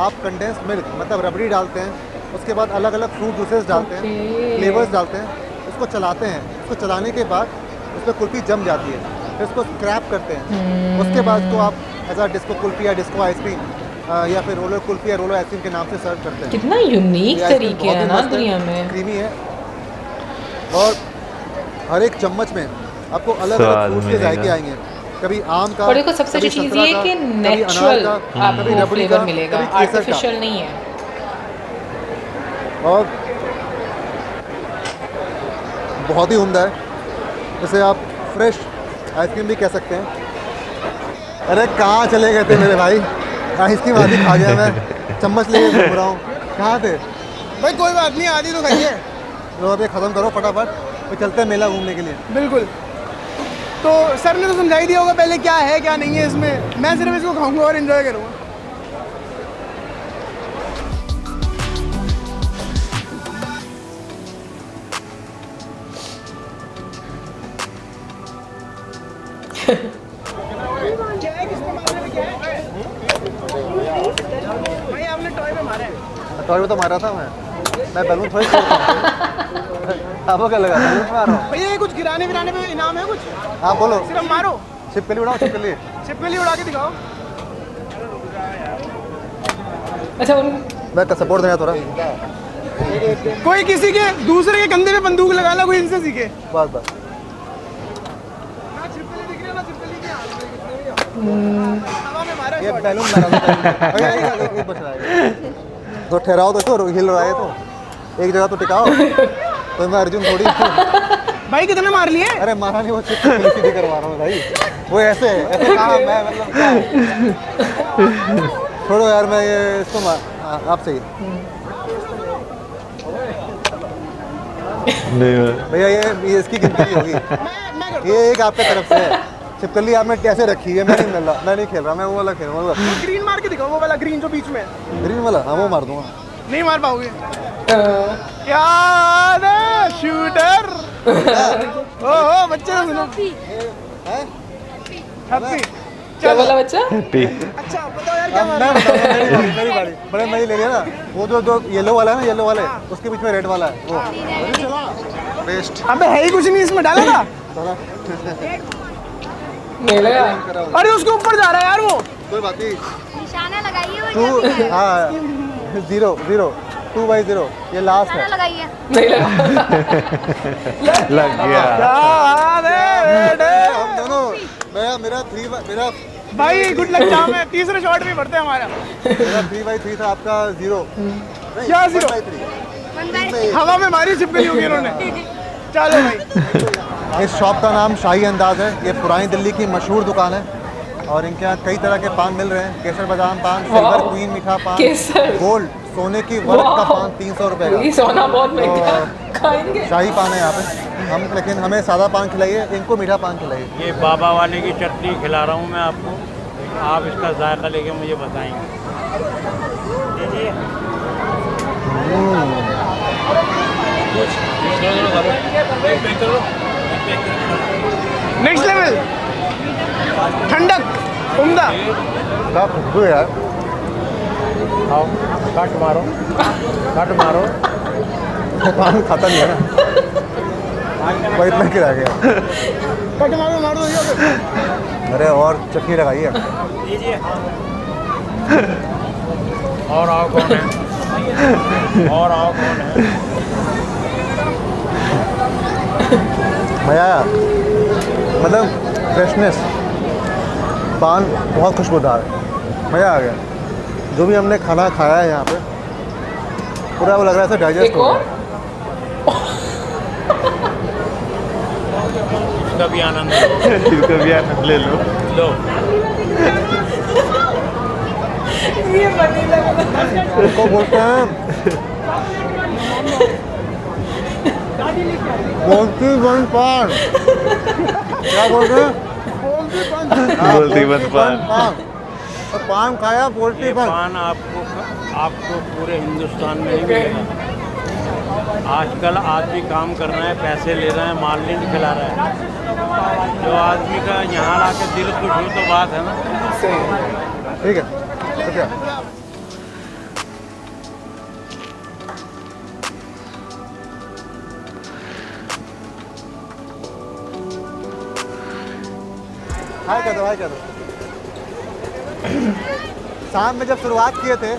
आप कंडेंस मिल्क मतलब रबड़ी डालते हैं, उसके बाद अलग अलग फ्रूट जूसेस डालते हैं, Okay. फ्लेवर्स डालते हैं, उसको चलाते हैं। उसको चलाने के बाद उसमें कुल्फ़ी जम जाती है, फिर उसको स्क्रैप करते हैं। उसके बाद तो आप ऐसा डिस्को कुल्फ़ी या डिस्को आइसक्रीम या फिर रोलर कुल्फ़ी या रोलर आइसक्रीम के नाम से सर्व करते हैं। कितना यूनिक ये आइसक्रीम तरीके बहुत हैं ही ना मस्त है, दुनिया में। क्रीमी है और हर एक चम्मच में आपको अलग स्वाद अलग फ्रूट्स के मिलेगा। जायके आएंगे। कभी आम का, और देखो सबसे कभी अच्छी चीज़ संतरा ये का, कि कभी अनार नेचुरल का, कभी आपको रबड़ी फ्लेवर का, मिलेगा, कभी केसर का। आर्टिफिशियल नहीं है। और बहुत ही उम्दा है, जैसे आप फ्रेश आइसक्रीम भी कह सकते हैं। अरे कहाँ चले गए थे मेरे भाई, आइसक्रीम आदि खा गया मैं, चम्मच लेके घूम रहा हूँ। कहाँ थे? भाई कोई बात नहीं, आधी तो खाइए। लो अब ये ख़त्म करो फटाफट, तो चलते हैं मेला घूमने के लिए। बिल्कुल। तो सर ने तो समझा ही दिया होगा पहले क्या है क्या नहीं है इसमें, मैं सिर्फ इसको खाऊंगा और एंजॉय करूँगा। क्या है, किसके मामले में क्या है? भाई आपने टॉय पे मारा है। टॉय तो मारा था मैं बैलून थोड़ी छोड़ता हूँ। आपको क्या लगा बैलून मार रहा हूँ? भैया ये कुछ गिराने विराने पे इनाम है कुछ? आप बोलो। सिर्फ मारो, छिपकली उड़ाओ, छिपकली। छिपकली उड़ा के दिखाओ। अच्छा उन मैं सपोर्ट देना थोड़ा। कोई किसी के दूसरे के कंधे पे बंदूक लगा ला, कोई इनसे सीखे। बस बस। ना छिपकली दिख रही है ना छिपकली के हाथ में कितने भी हवा में मारा ये शॉट। बैलून मारा था। अरे एक बच रहा है। तो ठहराओ तो हिल रहा है तो एक जगह तो टिकाओ। तो मैं अर्जुन थोड़ी। भाई कितने मार लिए? अरे मारा नहीं, वो छिपकली सीधी करवा रहा हूँ भाई। वो ऐसे काम मैं मतलब क्या? छोड़ो यार, मैं ये इसको आपसे ही नहीं भैया ये इसकी गिनती नहीं होगी। मैं करता ये एक आपके तरफ से है। छिपकली आपने कैसे रखी है? मैं नहीं मिल रहा, मैं नहीं खेल रहा, मैं वो वाला खेल रहा हूँ। हूँ। ग्रीन मार के दिखाओ, वो वाला ग्रीन जो बीच में है। ग्रीन वाला? हाँ वो मार दूंगा। नहीं मार पाओगे। क्या शूटर। ओ बच्चे तो सुनो। हैप्पी। क्या बोला बच्चा? अच्छा बताओ यार क्या अब मार मैं रहे हो? बताऊंगा, मेरी बारी। बड़े मजे ले लिया ना, वो जो येलो वाला है ना, येलो वाले उसके बीच में रेड वाला है वो बेस्ट। अबे है ही कुछ नहीं इसमें, डाला था। नहीं लगा। अरे उसके ऊपर जा रहा है यार वो। कोई बात नहीं। निशाना लगाइए वो टू जल्दी है। हाँ 0-0 2/0 ये लास्ट है। निशाना लगाइए। नहीं लगा। लग गया। हम दोनों मेरा 3 भाई गुड लक जाम है, तीसरे शॉट भी बढ़ते हैं हमारा। मेरा 3/3 था, आपका 0। क्या 0? 1/3। हवा में मारी छिपकली होगी इन्होंने। चलो भाई। इस शॉप का नाम शाही अंदाज है। ये पुरानी दिल्ली की मशहूर दुकान है और इनके यहाँ कई तरह के पान मिल रहे हैं। केसर बादाम पान, सिल्वर वाह। क्वीन मीठा पान, केसर। गोल्ड सोने की वर्क का वाह। पान 300 रुपए ये का। सोना बहुत महंगा तो खाएंगे। शाही पान है यहाँ पे। लेकिन हमें सादा पान खिलाइए, इनको मीठा पान खिलाइए। ये बाबा वाले की चटनी खिला रहा हूँ मैं आपको, आप इसका जायका लेके मुझे बताएंगे। नेक्स्ट लेवल ठंडक उम्दा। क्या खुशबू है यार। आओ कट मारो, कट मारो। पान खाता नहीं है ना, वो इतना गिरा गया। कट मारो, मार दो ये। अरे और चटनी लगाइए। और आओ कौन है, और आओ कौन है। मज़ा आया, मतलब फ्रेशनेस, पान बहुत खुशबूदार है, मज़ा आ गया। जो भी हमने खाना खाया है यहाँ पे पूरा वो लग रहा है डाइजेस्ट एक हो और? गया। इसका भी आनंद लो। इसका भी आनंद ले लो। लो ये बनीला वाला। उसको बोलते हैं बोलती बन पान। क्या बोलते हैं? हाँ, बोलती बन पान। और पान खाया बोलती ये बन। पान आपको पूरे हिंदुस्तान में नहीं मिलेगा। आजकल आदमी काम कर रहा है, पैसे ले रहा है, माल नहीं खिला रहा है। जो आदमी का यहाँ ला के दिल खुश हो तो बात है ना। ठीक है शुक्रिया। हाय कर दो, हाय कर दो। शाम में जब शुरुआत किए थे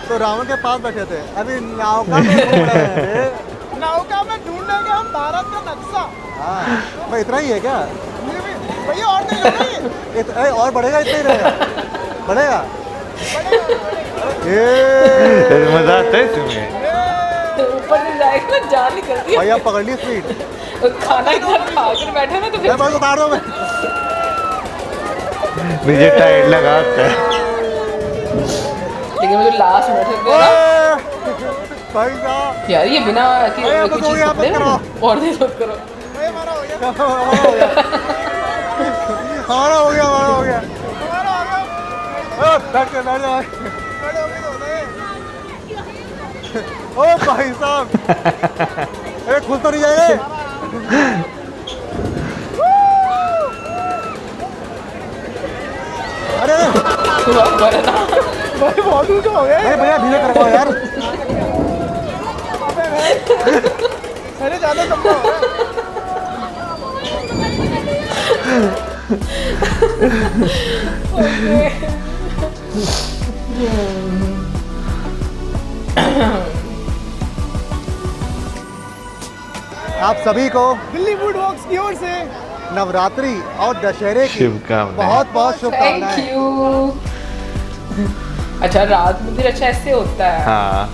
तो रावण के पास बैठे थे, अभी नौका में घूम रहे हैं। नौका में ढूंढेंगे हम भारत का नक्शा। हाँ भाई इतना ही है क्या? भैया और नहीं होगा ये? और बढ़ेगा, इतना ही रहेगा, बढ़ेगा। मजा आता है तुम्हें? ऊपर से जाएगा ना, जान निकलती है। भैया पकड़ ली स्पीड। खाना इधर खा कर बैठे ना तो फिर बस उतार दो मैं। मुझे टाइट लगा होता है। लेकिन मुझे लास्ट मिनट तक देना भाई साहब यार, ये बिना कि अरे, कोई बस हो चीज गया, पकड़े मत करो। और दे दो करो। हमारा हो गया, हमारा हो गया, हमारा हो गया, हमारा हो गया। हमारा हो गया। बैठ जाओ, बैठ जाओ। खड़े हो गए तो होता है। ओ भाई साहब अरे खुल तो नहीं जाएगा। अरे हुआ वरना भाई बहुत ऊंचा हो गया अरे ये। भैया धीरे करवाओ यार। अरे ज़्यादा लंबा हो रहा है। आप सभी को दिल्ली फूड वॉक्स की ओर से नवरात्रि और दशहरे की शुभकामनाएं। बहुत बहुत थैंक शुभकामनाएं। यू। अच्छा रात मंदिर अच्छा ऐसे होता है। हाँ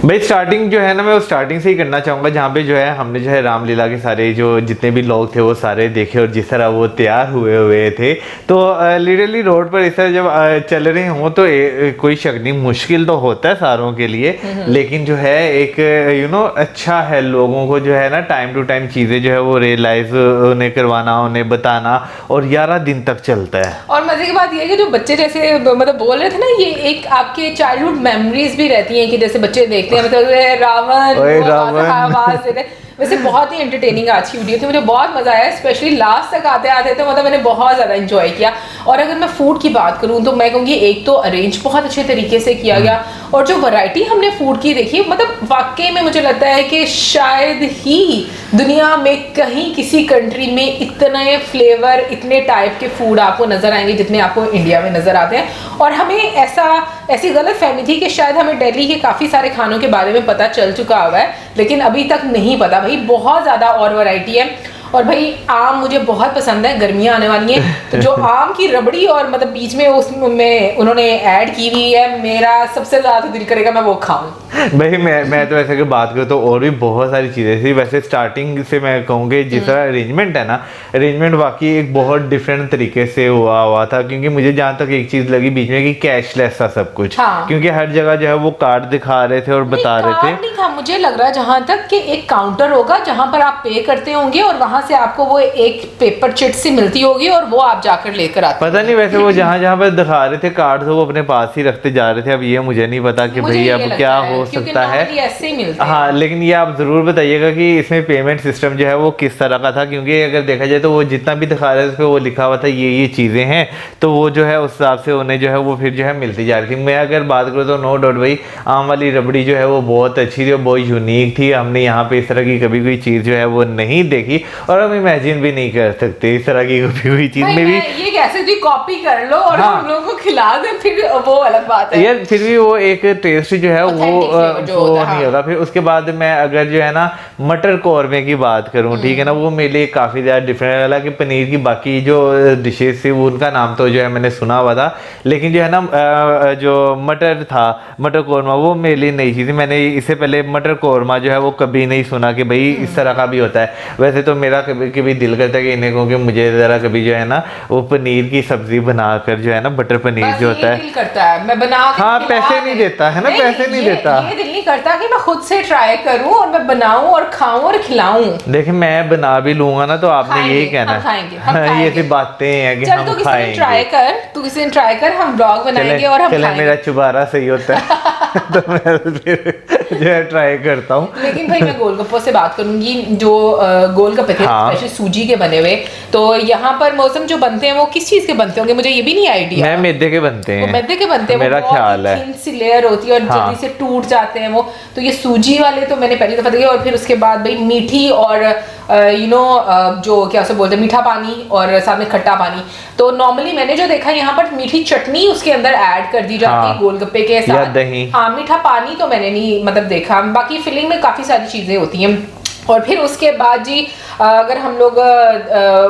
भाई स्टार्टिंग जो है ना मैं वो स्टार्टिंग से ही करना चाहूँगा जहाँ पे जो है हमने जो है रामलीला के सारे जो जितने भी लोग थे वो सारे देखे और जिस तरह वो तैयार हुए थे तो लिटरली रोड पर इस तरह जब चल रहे हों तो कोई शक नहीं मुश्किल तो होता है सारों के लिए लेकिन जो है एक अच्छा है लोगों को जो है ना टाइम टू टाइम चीज़ें जो है वो रियलाइज उन्हें करवाना उन्हें बताना और 11 दिन तक चलता है। और मजे की बात ये है कि जो बच्चे जैसे मतलब बोल रहे थे ना ये एक आपके चाइल्डहुड मेमोरीज भी रहती हैं कि जैसे बच्चे देखते हैं मतलब रावण ओए वो रावण। आवाज देते हैं। वैसे बहुत ही एंटरटेनिंग आज की वीडियो थी मुझे बहुत मजा आया स्पेशली लास्ट तक आते आते तो मतलब मैंने बहुत ज़्यादा एंजॉय किया। और अगर मैं फूड की बात करूँ तो मैं कहूँगी एक तो अरेंज बहुत अच्छे तरीके से किया गया और जो वैरायटी हमने फूड की देखी मतलब वाकई में मुझे लगता है कि शायद ही दुनिया में कहीं किसी कंट्री में इतने फ्लेवर इतने टाइप के फूड आपको नजर आएंगे जितने आपको इंडिया में नजर आते हैं। और हमें ऐसी गलत फहमी थी कि शायद हमें दिल्ली के काफ़ी सारे खानों के बारे में पता चल चुका हुआ है लेकिन अभी तक नहीं पता। भाई बहुत ज़्यादा और वैरायटी है और भाई आम मुझे बहुत पसंद है गर्मियाँ आने वाली हैं तो जो आम की रबड़ी और मतलब बीच में उसमें उन्होंने ऐड की हुई है मेरा सबसे ज़्यादा दिल करेगा मैं वो खाऊं। भाई मैं तो ऐसे अगर बात करूँ तो और भी बहुत सारी चीज़ें थी। वैसे स्टार्टिंग से मैं कहूँगी जिस तरह अरेंजमेंट है ना अरेंजमेंट वाकई एक बहुत डिफरेंट तरीके से हुआ था क्योंकि मुझे जहाँ तक एक चीज़ लगी बीच में कि कैशलेस था सब कुछ। हाँ। क्योंकि हर जगह जो है वो कार्ड दिखा रहे थे और बता रहे थे। नहीं था मुझे लग रहा है जहाँ तक कि एक काउंटर होगा जहाँ पर आप पे करते होंगे और वहाँ से आपको वो एक पेपर चिट सी मिलती होगी और वो आप जाकर लेकर आते पता नहीं वैसे वो जहाँ जहाँ पर दिखा रहे थे कार्ड वो अपने पास ही रखते जा रहे थे। अब ये मुझे नहीं पता कि भाई अब क्या हो सकता है। ऐसे ही मिलते हैं। हाँ लेकिन ये आप जरूर बताइएगा कि इसमें पेमेंट सिस्टम जो है वो किस तरह का था क्योंकि अगर देखा जाए तो वो जितना भी दिखा रहे थे उस पर वो लिखा हुआ था ये चीज़ें हैं तो वो जो है उस हिसाब से उन्हें जो है वो फिर जो है मिलती जा रही थी। मैं अगर बात करूँ तो नो डाउट भाई आम वाली रबड़ी जो है वो बहुत अच्छी थी और बहुत यूनिक थी। हमने यहाँ पे इस तरह की कभी कोई चीज़ जो है वो नहीं देखी और हम इमेजिन भी नहीं कर सकते इस तरह की कभी कोई चीज़ में भी। ये कैसे थी कॉपी कर लो और हाँ। हम लोगों को खिला दे फिर वो अलग बात है यार फिर भी वो एक टेस्ट जो है वो Authentic flavor जो होता है, नहीं हाँ। होगा। फिर उसके बाद मैं अगर जो है ना मटर कौरमे की बात करूँ ठीक है ना वो मेरे लिए काफ़ी ज़्यादा डिफरेंट है। हालांकि पनीर की बाकी जो डिशेज थी वो उनका नाम तो जो है मैंने सुना हुआ था लेकिन जो है ना जो मटर था मटर कौरमा वो मेरे लिए नई चीज़ थी। मैंने इससे पहले मटर कौरमा जो है वो कभी नहीं सुना कि भाई इस तरह का भी होता है। वैसे तो मेरा कभी कभी दिल करता है कि इन्हें कहूँ कि मुझे ज़रा कभी जो है ना वो पनीर की सब्जी बनाकर जो है ना बटर पनीर बस जो ये होता है दिल करता है मैं बना के हाँ, खिला पैसे नहीं दे। देता है ना, पैसे नहीं ये- देता। ये दिल नहीं करता कि मैं खुद से ट्राई करूं और मैं बनाऊं और खाऊं और खिलाऊं। देखिए मैं बना भी लूंगा ना तो आपने खाएंगे, यही कहना हम खाएंगे, हम हाँ, ये खाएंगे। ऐसी बातें हैं कि चल तू हम किसी दिन ट्राई खाएंगे। कर तू किसी दिन ट्राई कर हम ब्लॉग बनाएंगे चले और हम चले खाएंगे। मेरा चुबारा सही होता है तो मैं फिर जो है ट्राई करता हूँ। लेकिन भाई मैं गोलगप्पों से बात करूंगी जो गोलगप्पे थे हाँ। स्पेशली सूजी के बने हुए तो यहाँ पर मौसम जो बनते हैं वो किस चीज के बनते होंगे मुझे ये भी नहीं आइडिया। मैं मैदे के बनते वो हैं मैदे के बनते हैं मेरा वो बहुत ख्याल है। थिन सी लेयर होती है और हाँ। जल्दी से टूट जाते हैं वो। तो ये सूजी वाले तो मैंने पहली दफा देखे और फिर उसके बाद भाई मीठी और जो क्या उसे बोलते हैं मीठा पानी और साथ में खट्टा पानी। तो नॉर्मली मैंने जो देखा यहाँ पर मीठी चटनी उसके अंदर ऐड कर दी जाती है हाँ। गोलगप्पे के या साथ। दही। हाँ मीठा पानी तो मैंने नहीं मतलब देखा। बाकी फिलिंग में काफी सारी चीजें होती हैं। और फिर उसके बाद जी अगर हम लोग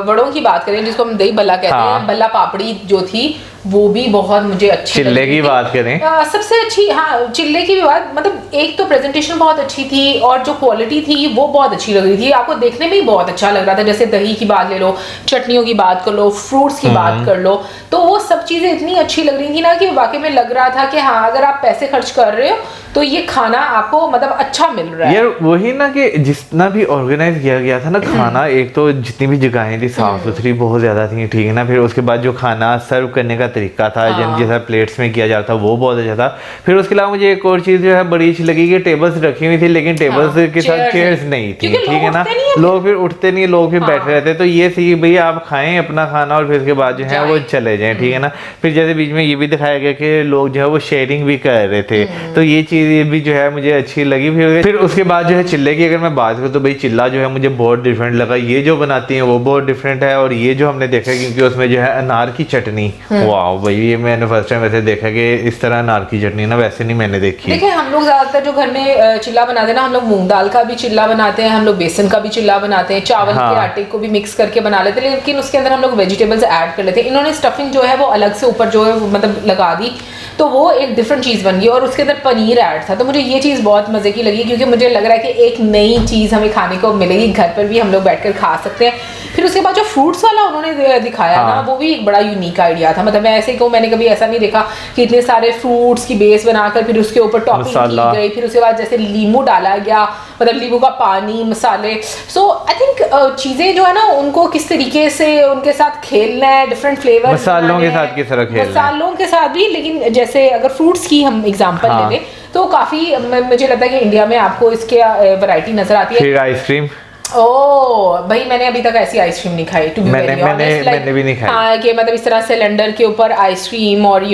वड़ों की बात करें जिसको हम दही बल्ला कहते हाँ। हैं बल्ला पापड़ी जो थी वो भी बहुत मुझे अच्छी चिल्ले लगी की थी। बात करें सबसे अच्छी हाँ चिल्ले की भी बात मतलब एक तो प्रेजेंटेशन बहुत अच्छी थी और जो क्वालिटी थी वो बहुत अच्छी लग रही थी। आपको देखने में ही बहुत अच्छा लग रहा था। जैसे दही की बात ले लो चटनियों की बात कर लो फ्रूट्स की बात कर लो तो वो सब चीज़ें इतनी अच्छी लग रही थी ना कि वाकई में लग रहा था कि हाँ अगर आप पैसे खर्च कर रहे हो तो ये खाना आपको मतलब अच्छा मिल रहा है। यार वही ना कि जितना भी ऑर्गेनाइज किया गया था ना खाना एक तो जितनी भी जगहें थी साफ सुथरी बहुत ज़्यादा थी ठीक है ना। फिर उसके बाद जो खाना सर्व करने का तरीका था, हाँ। जैसा प्लेट्स में किया जाता वो बहुत अच्छा था। फिर उसके अलावा मुझे एक और चीज़ जो है बड़ी अच्छी लगी कि टेबल्स रखी हुई थी, लेकिन टेबल्स के साथ चेयर्स नहीं थी, क्योंकि ठीक है ना, लोग उठते नहीं हैं। लोग फिर उठते नहीं, लोग फिर बैठे रहते, तो ये सी भाई आप खाएं अपना खाना और फिर उसके बाद जो है वो चले जाएं, ठीक है ना। फिर जैसे बीच में ये भी दिखाया गया कि लोग जो है वो शेयरिंग भी कर रहे थे, तो ये चीज़ भी जो है मुझे अच्छी लगी। फिर उसके बाद जो है चिल्ले की अगर मैं बात करूँ तो भाई चिल्ला जो है मुझे बहुत डिफरेंट लगा, ये जो बनाती हैं वो बहुत डिफरेंट है, और ये जो हमने देखा क्योंकि उसमें जो है अनार की चटनी, वाह भाई ये मैंने फर्स्ट टाइम वैसे देखा कि इस तरह अनार की चटनी ना वैसे नहीं मैंने देखी। देखिए हम लोग ज्यादातर जो घर में चिल्ला बनाते हैं ना, हम लोग मूंग दाल का भी चिल्ला बनाते हैं, हम लोग बेसन का भी चिल्ला बनाते हैं, चावल के आटे को भी मिक्स करके बना लेते हैं, लेकिन उसके अंदर हम लोग वेजिटेबल्स ऐड कर लेते हैं। इन्होंने स्टफिंग जो है वो अलग से ऊपर जो है मतलब लगा दी, तो वो एक डिफरेंट चीज़ बन गई, और उसके अंदर पनीर ऐड था। तो मुझे ये चीज़ बहुत मज़े की लगी, क्योंकि मुझे लग रहा है कि एक नई चीज़ हमें खाने को मिलेगी, घर पर भी हम लोग बैठकर खा सकते हैं। फिर उसके बाद जो फ्रूट्स वाला उन्होंने दिखाया ना, वो भी एक बड़ा यूनिक आइडिया था। मतलब मैं ऐसे कहूँ, मैंने कभी ऐसा नहीं देखा कि इतने सारे फ्रूट्स की बेस बनाकर फिर उसके ऊपर टॉपिंग की गई, फिर उसके बाद जैसे नींबू डाला गया, मतलब नींबू का पानी, मसाले। सो आई थिंक चीज़ें जो है ना उनको किस तरीके से उनके साथ खेलना है, डिफरेंट फ्लेवर मसालों के साथ किस तरह खेलना है, मसालों के साथ भी। लेकिन जैसे अगर फ्रूट्स की हम एग्जांपल ले लें तो काफ़ी मुझे लगता है कि इंडिया में आपको इसके वैरायटी नज़र आती है। फिर आइसक्रीम, ओह भाई मैंने अभी तक ऐसी आइसक्रीम नहीं खाई, टू बी वेरी ऑनेस्ट। मैंने भी नहीं खाई। हाँ कि मतलब इस तरह सिलेंडर के ऊपर आइसक्रीम और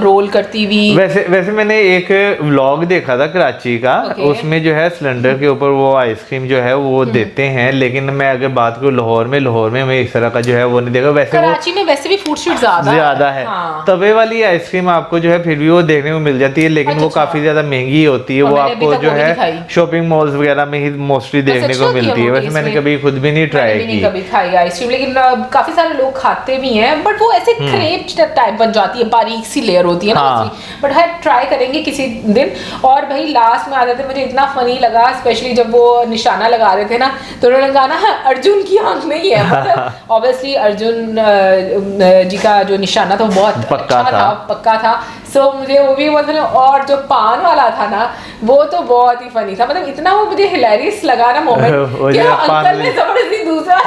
रोल करती हुई। वैसे मैंने एक व्लॉग देखा था कराची का, उसमें जो है सिलेंडर के ऊपर वो आइसक्रीम जो है वो देते हैं, लेकिन मैं अगर बात करूँ लाहौर में मैं इस तरह का जो है वो नहीं देखा। वैसे कराची में वैसे भी फूड स्ट्रीट ज्यादा है। हाँ। तवे वाली आइसक्रीम आपको जो है फिर भी वो देखने को मिल जाती है, लेकिन वो काफी ज्यादा महंगी होती है, वो आपको जो है शॉपिंग मॉल्स वगैरह में ही मोस्टली देखने को मिलती है। मैंने कभी खुद भी नहीं ट्राई की, कभी खाई आइसक्रीम, लेकिन काफी सारे लोग खाते भी हैं, बट वो ऐसे क्रेप टाइप बन जाती है, बारीक सी लेयर होती है ना उसकी। बट है ट्राई करेंगे किसी दिन। और भाई लास्ट में आ जाते, मुझे इतना फनी लगा स्पेशली जब वो निशाना लगा रहे थे ना, तो उन्होंने कहा ना अर्जुन की आंख नहीं है, मतलब ऑब्वियसली अर्जुन जी का जो निशाना था वो बहुत पक्का था। सो मुझे वो भी बहुत, और जो पान वाला था ना वो तो बहुत ही फनी था, मतलब इतना वो मुझे हिलेरियस लगा ना मोमेंट कि अंकल ने जबरदस्ती दूसरा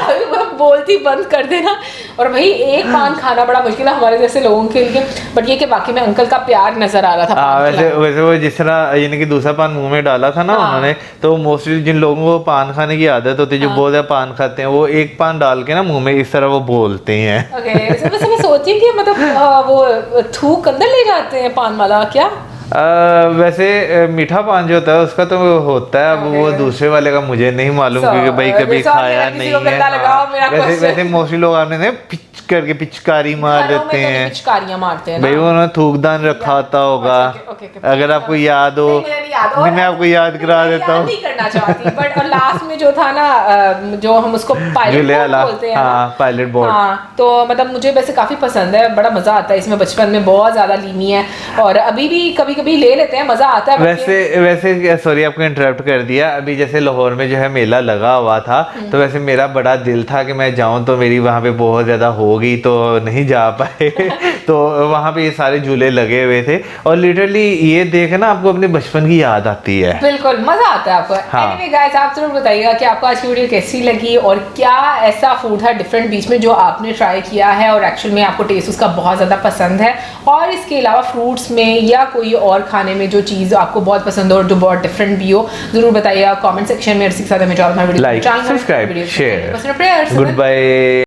बोलती बंद कर देना। और भाई एक पान खाना बड़ा मुश्किल है हमारे जैसे लोगों के लिए, बट ये कि बाकी में अंकल का प्यार नजर आ रहा था। वैसे वो जिस तरह यानी कि दूसरा पान मुंह में डाला था ना उन्होंने, तो मोस्टली जिन लोगों को पान खाने की आदत होती है, जो बहुत ज्यादा पान खाते हैं, वो एक पान डाल के ना मुंह में इस तरह वो बोलते हैं। वैसे मैं सोचती हूँ कि मतलब वो थूक अंदर ले जाते हैं पान वाला क्या? वैसे मीठा पान जो होता है उसका तो होता है, अब वो दूसरे वाले का मुझे नहीं मालूम, क्योंकि भाई कभी खाया नहीं है। वैसे मोस्टली लोग आपने करके पिचकारी मार देते हैं, पिचकारियां मारते हैं भाई उन्होंने थूकदान रखा होता होगा, अगर आपको याद हो। मैं आपको याद करा देता हूँ, नहीं करना चाहती, बट और लास्ट में जो था ना जो हम उसको पायलट बोलते हैं, पायलट बोर्ड, तो मतलब मुझे वैसे काफी पसंद है, बड़ा मजा आता है इसमें। बचपन में बहुत ज्यादा लीनी है और अभी भी कभी कभी ले लेते हैं, मजा आता है। वैसे सॉरी आपको इंटरप्ट कर दिया, अभी जैसे लाहौर में जो है मेला लगा हुआ था, तो वैसे मेरा बड़ा दिल था कि मैं जाऊं, तो मेरी वहां पे बहुत ज्यादा होगी तो नहीं जा पाए तो वहां पे ये सारे झूले लगे हुए थे, और लिटरली ये देखे ना आपको अपने बचपन की याद आती है, बिल्कुल मजा आता है आपको। एनीवे गाइस, आप जरूर बताइएगा कि आपको आज की वीडियो कैसी लगी और क्या ऐसा फूड था डिफरेंट बीच में जो आपने ट्राई किया है और एक्चुअल में आपको टेस्ट उसका बहुत ज़्यादा पसंद है, और इसके अलावा फ्रूट्स में या कोई और खाने में जो चीज़ आपको बहुत पसंद हो और जो बहुत डिफरेंट भी हो, जरूर बताइएगा कमेंट सेक्शन में। इसके साथ हमें like, subscribe, share, good bye.